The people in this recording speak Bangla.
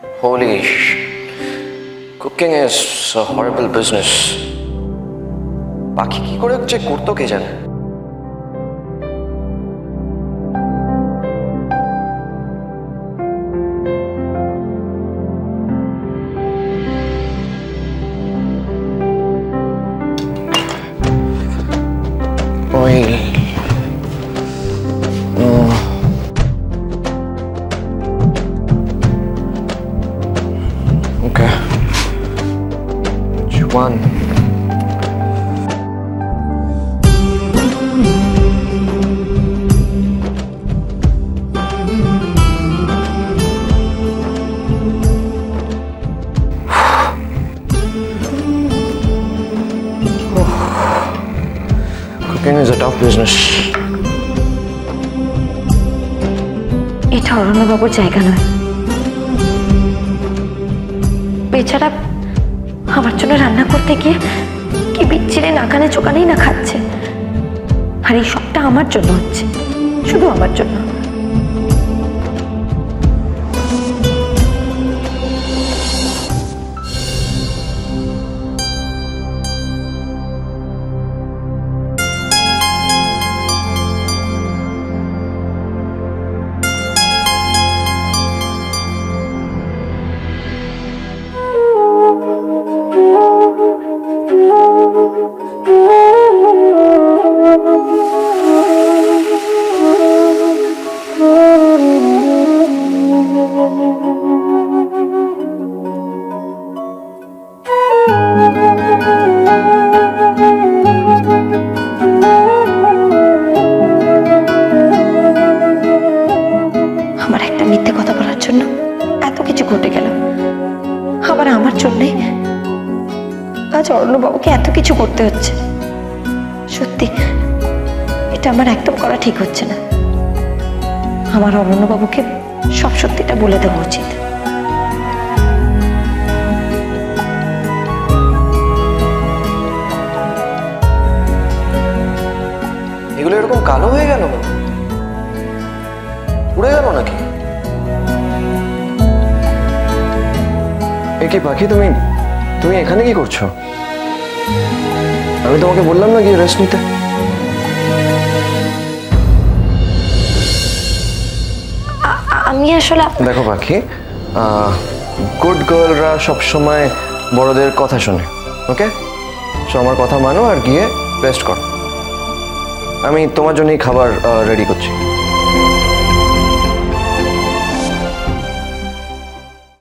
Holy cooking is a horrible business. বাকি কি করে যে করতো কে জানে। ওই okay. Which one? Cooking is a tough business. এটা অরণ্যবাবুর জায়গা নয়। বেচারা আমার জন্য রান্না করতে গিয়ে কি বিচ্ছিরে নাকানে চোকানেই না খাচ্ছে, আর এই সবটা আমার জন্য হচ্ছে, শুধু আমার জন্য। আমার একটা মিথ্যে কথা বলার জন্য এত কিছু ঘটে গেল, আবার আমার জন্যে আজ অরণ্যবাবুকে এত কিছু করতে হচ্ছে। সত্যি এটা আমার একদম করা ঠিক হচ্ছে না। আমার অরণ্যবাবুকে সব সত্যিটা বলে দেওয়া উচিত। এগুলো এরকম কালো হয়ে গেল, উড়ে গেল নাকি? এ কি পাখি, তুমি তুমি এখানে কি করছো? আমি তোমাকে বললাম না গিয়ে রেস্ট নিতে। আমি আসলে দেখো পাখি, গুড গার্লরা সবসময় বড়দের কথা শোনে, ওকে? সো আমার কথা মানো আর গিয়ে রেস্ট করো। আমি তোমার জন্যই খাবার রেডি করছি।